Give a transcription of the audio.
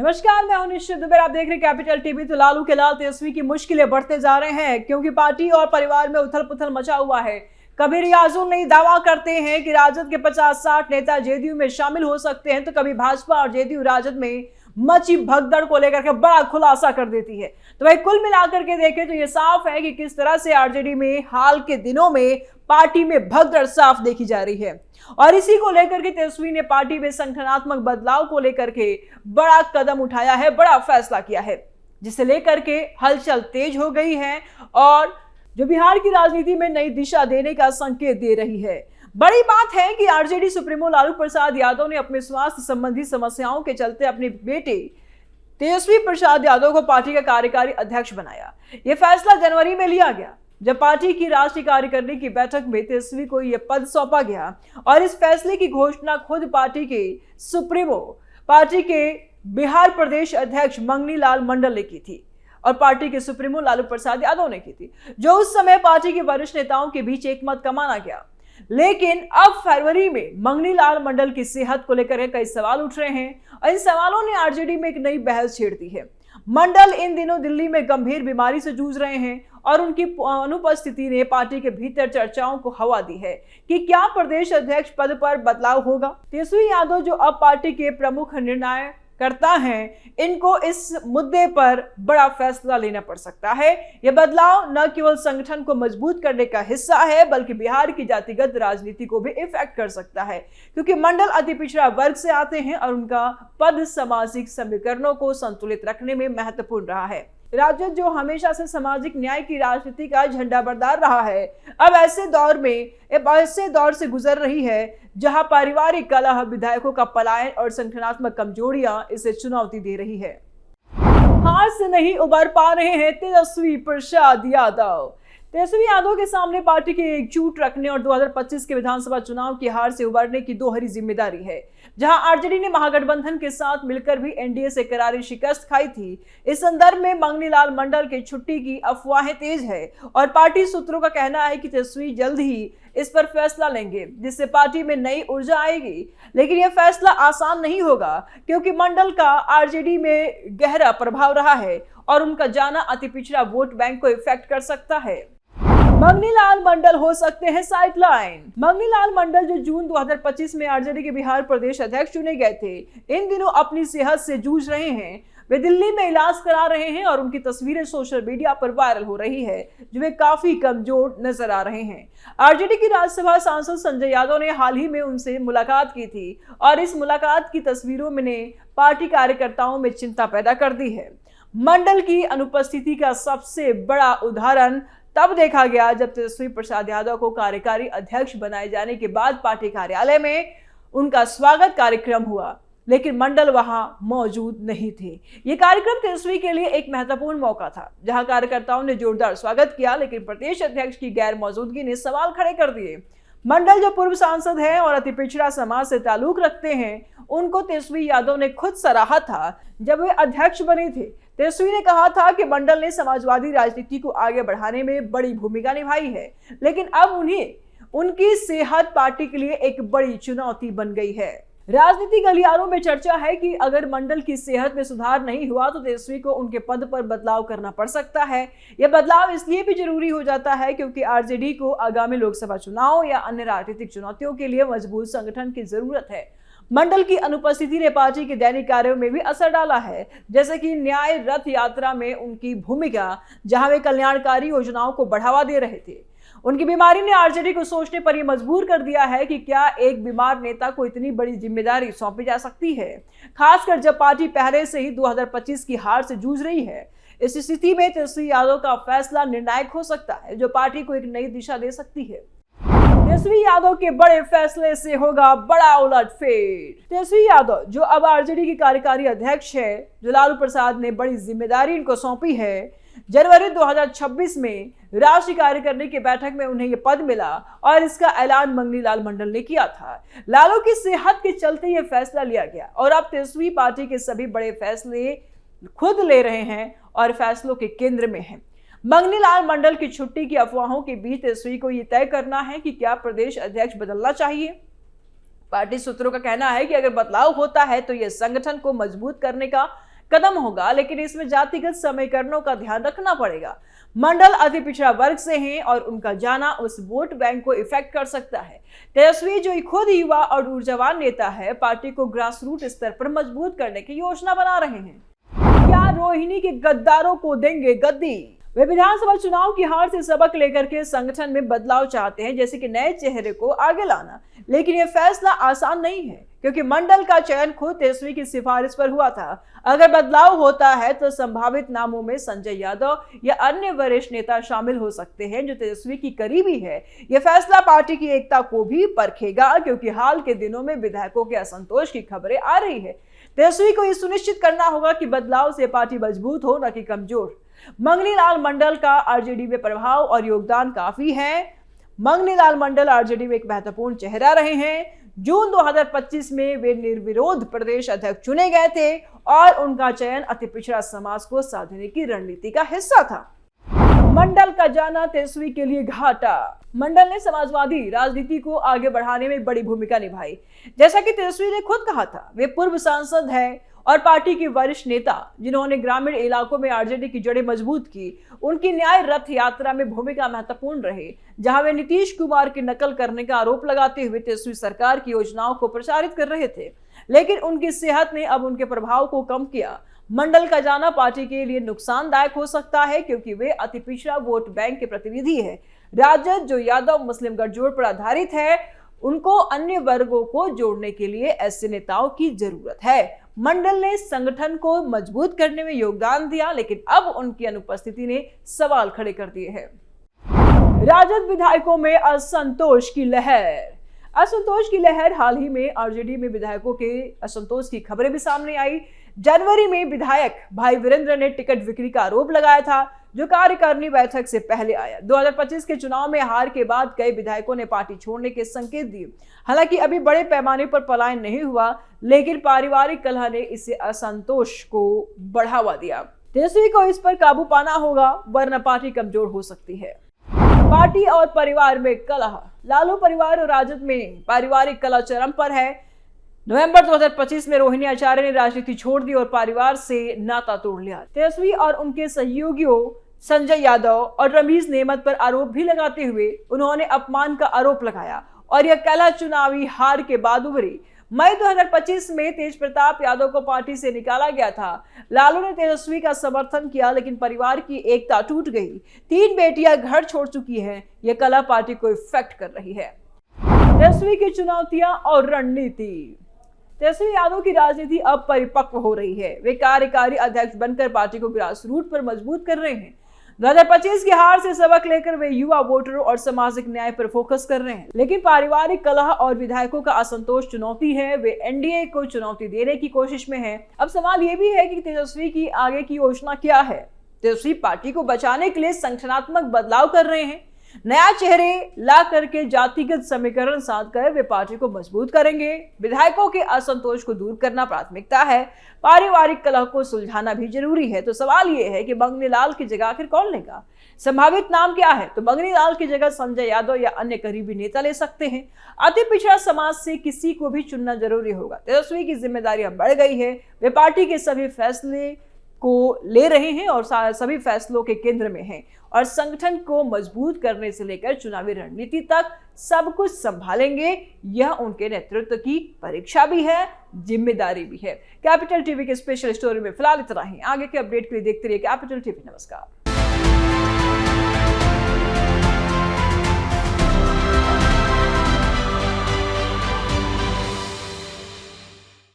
नमस्कार, मैं हूं निश्चित दुबे। आप देख रहे हैं कैपिटल टीवी। तो लालू के लाल तेजस्वी की मुश्किलें बढ़ते जा रहे हैं क्योंकि पार्टी और परिवार में उथल पुथल मचा हुआ है। कभी रियाजुल नहीं दावा करते हैं कि राजद के 50-60 नेता जेडीयू में शामिल हो सकते हैं, तो कभी भाजपा और जेडीयू राजद में मची भगदड़ को लेकर के बड़ा खुलासा कर देती है। तो भाई कुल मिलाकर के देखें तो ये साफ है कि किस तरह से आरजेडी में हाल के दिनों में पार्टी में भगदड़ साफ देखी जा रही है। और इसी को लेकर के तेजस्वी ने पार्टी में संगठनात्मक बदलाव को लेकर के बड़ा कदम उठाया है, बड़ा फैसला किया है, जिसे लेकर के हलचल तेज हो गई है और जो बिहार की राजनीति में नई दिशा देने का संकेत दे रही है। बड़ी बात है कि आरजेडी सुप्रीमो लालू प्रसाद यादव ने अपने स्वास्थ्य संबंधी समस्याओं के चलते अपने बेटे तेजस्वी प्रसाद यादव को पार्टी का कार्यकारी अध्यक्ष बनाया। यह फैसला जनवरी में लिया गया जब पार्टी की राष्ट्रीय कार्यकारिणी की बैठक में तेजस्वी को यह पद सौंपा गया और इस फैसले की घोषणा खुद पार्टी के सुप्रीमो, पार्टी के बिहार प्रदेश अध्यक्ष मंगनी लाल मंडल ने की थी और पार्टी के सुप्रीमो लालू प्रसाद यादव ने की थी, जो उस समय पार्टी के वरिष्ठ नेताओं के बीच एक मत का माना गया। लेकिन अब फरवरी में मंगनी लाल मंडल की सेहत को लेकर कई सवाल उठ रहे हैं और इन सवालों ने आरजेडी में एक नई बहस छेड़ दी है। मंडल इन दिनों दिल्ली में गंभीर बीमारी से जूझ रहे हैं और उनकी अनुपस्थिति ने पार्टी के भीतर चर्चाओं को हवा दी है कि क्या प्रदेश अध्यक्ष पद पर बदलाव होगा। तेजस्वी यादव जो अब पार्टी के प्रमुख निर्णय करता है, इनको इस मुद्दे पर बड़ा फैसला लेना पड़ सकता है। यह बदलाव न केवल संगठन को मजबूत करने का हिस्सा है बल्कि बिहार की जातिगत राजनीति को भी इफेक्ट कर सकता है, क्योंकि मंडल अति पिछड़ा वर्ग से आते हैं और उनका पद सामाजिक समीकरणों को संतुलित रखने में महत्वपूर्ण रहा है। राजद जो हमेशा से सामाजिक न्याय की राजनीति का झंडा बरदार रहा है, अब ऐसे दौर से गुजर रही है जहां पारिवारिक कलह, विधायकों का पलायन और संगठनात्मक कमजोरियां इसे चुनौती दे रही है। हार से नहीं उबर पा रहे हैं तेजस्वी प्रसाद यादव। तेजस्वी यादव के सामने पार्टी की एकजुट रखने और 2025 के विधानसभा चुनाव की हार से उबरने की दोहरी जिम्मेदारी है। जहां आरजेडी ने महागठबंधन के साथ मिलकर भी एनडीए से करारी शिकस्त खाई थी, इस संदर्भ में मंगनी लाल मंडल की छुट्टी की अफवाहें तेज है और पार्टी सूत्रों का कहना है कि तेजस्वी जल्द ही इस पर फैसला लेंगे, जिससे पार्टी में नई ऊर्जा आएगी। लेकिन यह फैसला आसान नहीं होगा क्योंकि मंडल का आरजेडी में गहरा प्रभाव रहा है और उनका जाना अति पिछड़ा वोट बैंक को इफेक्ट कर सकता है। मंगनी लाल मंडल हो सकते हैं साइडलाइन। मंगनी लाल मंडल जो जून 2025 में आरजेडी के बिहार प्रदेश अध्यक्ष चुने गए थे, इन दिनों अपनी सेहत से जूझ रहे हैं। वे दिल्ली में इलाज करा रहे हैं और उनकी तस्वीरें सोशल मीडिया पर वायरल हो रही है, जो वे काफी कमजोर नजर आ रहे हैं। आरजेडी की राज्यसभा सांसद संजय यादव ने हाल ही में उनसे मुलाकात की थी और इस मुलाकात की तस्वीरों ने पार्टी कार्यकर्ताओं में चिंता पैदा कर दी है। मंडल की अनुपस्थिति का सबसे बड़ा उदाहरण तब देखा गया जब तेजस्वी प्रसाद यादव को कार्यकारी अध्यक्ष बनाए जाने के बाद पार्टी कार्यालय में उनका स्वागत कार्यक्रम हुआ, लेकिन मंडल वहां मौजूद नहीं थे। यह कार्यक्रम तेजस्वी के लिए एक महत्वपूर्ण मौका था, जहां कार्यकर्ताओं ने जोरदार स्वागत किया, लेकिन प्रदेश अध्यक्ष की गैर मौजूदगी ने सवाल खड़े कर दिए। मंडल जो पूर्व सांसद हैं और अति पिछड़ा समाज से ताल्लुक रखते हैं, उनको तेजस्वी यादव ने खुद सराहा था जब वे अध्यक्ष बने थे। तेजस्वी ने कहा था कि मंडल ने समाजवादी राजनीति को आगे बढ़ाने में बड़ी भूमिका निभाई है, लेकिन अब उनकी सेहत पार्टी के लिए एक बड़ी चुनौती बन गई है। राजनीतिक गलियारों में चर्चा है कि अगर मंडल की सेहत में सुधार नहीं हुआ तो तेजस्वी को उनके पद पर बदलाव करना पड़ सकता है। यह बदलाव इसलिए भी जरूरी हो जाता है क्योंकि आरजेडी को आगामी लोकसभा चुनाव या अन्य राजनीतिक चुनौतियों के लिए मजबूत संगठन की जरूरत है। मंडल की अनुपस्थिति ने पार्टी के दैनिक कार्यों में भी असर डाला है, जैसे कि न्याय रथ यात्रा में उनकी भूमिका, जहां वे कल्याणकारी योजनाओं को बढ़ावा दे रहे थे। उनकी बीमारी ने आरजेडी को सोचने पर यह मजबूर कर दिया है कि क्या एक बीमार नेता को इतनी बड़ी जिम्मेदारी सौंपी जा सकती है, खासकर जब पार्टी पहले से ही 2025 की हार से जूझ रही है। इस स्थिति में तेजस्वी यादव का फैसला निर्णायक हो सकता है, जो पार्टी को एक नई दिशा दे सकती है। तेजस्वी यादव के बड़े फैसले से होगा बड़ा उलटफेर। तेजस्वी यादव जो अब आरजेडी की कार्यकारी अध्यक्ष है, जो लालू प्रसाद ने बड़ी जिम्मेदारी इनको सौंपी है, जनवरी 2026 में राष्ट्रीय कार्यकारिणी की बैठक में उन्हें यह पद मिला और इसका ऐलान मंगनी लाल मंडल ने किया था। लालू की सेहत के चलते यह फैसला लिया गया और अब तेजस्वी पार्टी के सभी बड़े फैसले खुद ले रहे हैं और फैसलों के केंद्र में हैं। मंगनी लाल मंडल की छुट्टी की अफवाहों के बीच तेजस्वी को यह तय करना है कि क्या प्रदेश अध्यक्ष बदलना चाहिए। पार्टी सूत्रों का कहना है कि अगर बदलाव होता है तो यह संगठन को मजबूत करने का कदम होगा, लेकिन इसमें जातिगत समीकरणों का ध्यान रखना पड़ेगा। मंडल अति पिछड़ा वर्ग से हैं और उनका जाना उस वोट बैंक को इफेक्ट कर सकता है। तेजस्वी जो खुद युवा और ऊर्जावान नेता है, पार्टी को ग्रास रूट स्तर पर मजबूत करने की योजना बना रहे हैं। क्या रोहिणी के गद्दारों को देंगे गद्दी? वे विधानसभा चुनाव की हार से सबक लेकर के संगठन में बदलाव चाहते हैं, जैसे कि नए चेहरे को आगे लाना। लेकिन यह फैसला आसान नहीं है, क्योंकि मंडल का चयन खुद तेजस्वी की सिफारिश पर हुआ था। अगर बदलाव होता है तो संभावित नामों में संजय यादव या अन्य वरिष्ठ नेता शामिल हो सकते हैं जो तेजस्वी की करीबी है। यह फैसला पार्टी की एकता को भी परखेगा, क्योंकि हाल के दिनों में विधायकों के असंतोष की खबरें आ रही है। तेजस्वी को यह सुनिश्चित करना होगा कि बदलाव से पार्टी मजबूत हो, न कि कमजोर। मंगनी लाल मंडल का आरजेडी में प्रभाव और योगदान काफी है। मंगनी लाल मंडल आरजेडी में एक महत्वपूर्ण चेहरा रहे हैं। जून 2025 में वे निर्विरोध प्रदेश अध्यक्ष चुने गए थे और उनका चयन अति पिछड़ा समाज को साथ देने की रणनीति का हिस्सा था। मंडल का जाना तेजस्वी के लिए घाटा। मंडल ने समाजवादी राजनीति को आगे बढ़ाने में बड़ी भूमिका निभाई। जैसा कि तेजस्वी ने खुद कहा था, वे पूर्व सांसद हैं और पार्टी के वरिष्ठ नेता, जिन्होंने ग्रामीण इलाकों में आरजेडी की जड़ें मजबूत की। उनकी न्याय रथ यात्रा में भूमिका महत्वपूर्ण रहे, जहां वे नीतीश कुमार की नकल करने का आरोप लगाते हुए तेजस्वी सरकार की योजनाओं को प्रचारित कर रहे थे। लेकिन उनकी सेहत ने अब उनके प्रभाव को कम किया। मंडल का जाना पार्टी के लिए नुकसानदायक हो सकता है, क्योंकि वे अति पिछड़ा वोट बैंक के प्रतिनिधि है। राजद जो यादव मुस्लिम गठजोड़ पर आधारित है, उनको अन्य वर्गों को जोड़ने के लिए ऐसे नेताओं की जरूरत है। मंडल ने संगठन को मजबूत करने में योगदान दिया, लेकिन अब उनकी अनुपस्थिति ने सवाल खड़े कर दिए हैं। राजद विधायकों में असंतोष की लहर। असंतोष की लहर हाल ही में आरजेडी में विधायकों के असंतोष की खबरें भी सामने आई। जनवरी में विधायक भाई वीरेंद्र ने टिकट बिक्री का आरोप लगाया था, जो कार्यकारिणी बैठक से पहले आया। 2025 के चुनाव में हार के बाद कई विधायकों ने पार्टी छोड़ने के संकेत दिए। हालांकि अभी बड़े पैमाने पर पलायन नहीं हुआ, लेकिन पारिवारिक कलह ने इसे असंतोष को बढ़ावा दिया। तेजस्वी को इस पर काबू पाना होगा, वरना पार्टी कमजोर हो सकती है। पार्टी और परिवार में कलह। लालू परिवार और राजद में पारिवारिक कलह चरम पर है। नवंबर 2025 में रोहिणी आचार्य ने राजनीति छोड़ दी और परिवार से नाता तोड़ लिया। तेजस्वी और उनके सहयोगियों संजय यादव और रमीज नेमत पर आरोप भी लगाते हुए उन्होंने अपमान का आरोप लगाया और यह कलह चुनावी हार के बाद उभरी। मई 2025 में तेज प्रताप यादव को पार्टी से निकाला गया था। लालू ने तेजस्वी का समर्थन किया, लेकिन परिवार की एकता टूट गई। 3 बेटियां घर छोड़ चुकी हैं। यह कलह पार्टी को इफेक्ट कर रही है। तेजस्वी की चुनौतियां और रणनीति। तेजस्वी यादव की राजनीति अब परिपक्व हो रही है। वे कार्यकारी अध्यक्ष बनकर पार्टी को ग्रास रूट पर मजबूत कर रहे हैं। 2025 की हार से सबक लेकर वे युवा वोटरों और सामाजिक न्याय पर फोकस कर रहे हैं। लेकिन पारिवारिक कलह और विधायकों का असंतोष चुनौती है। वे एनडीए को चुनौती देने की कोशिश में हैं। अब सवाल ये भी है कि तेजस्वी की आगे की योजना क्या है। तेजस्वी पार्टी को बचाने के लिए संगठनात्मक बदलाव कर रहे हैं। नया चेहरे ला करके जातिगत समीकरण साध कर वे पार्टी को मजबूत करेंगे। विधायकों के असंतोष को दूर करना प्राथमिकता है। पारिवारिक कलह को सुलझाना भी जरूरी है। तो सवाल ये है कि मंगनी लाल की जगह आखिर कौन लेगा? संभावित नाम क्या है? तो मंगनी लाल की जगह संजय यादव या अन्य करीबी नेता ले सकते हैं। अति पिछड़ा समाज से किसी को भी चुनना जरूरी होगा। तेजस्वी की जिम्मेदारी अब बढ़ गई है। वे पार्टी के सभी फैसले को ले रहे हैं और सभी फैसलों के केंद्र में हैं और संगठन को मजबूत करने से लेकर चुनावी रणनीति तक सब कुछ संभालेंगे। यह उनके नेतृत्व की परीक्षा भी है, जिम्मेदारी भी है। कैपिटल टीवी के स्पेशल स्टोरी में फिलहाल इतना ही। आगे के अपडेट के लिए देखते रहिए कैपिटल टीवी। नमस्कार।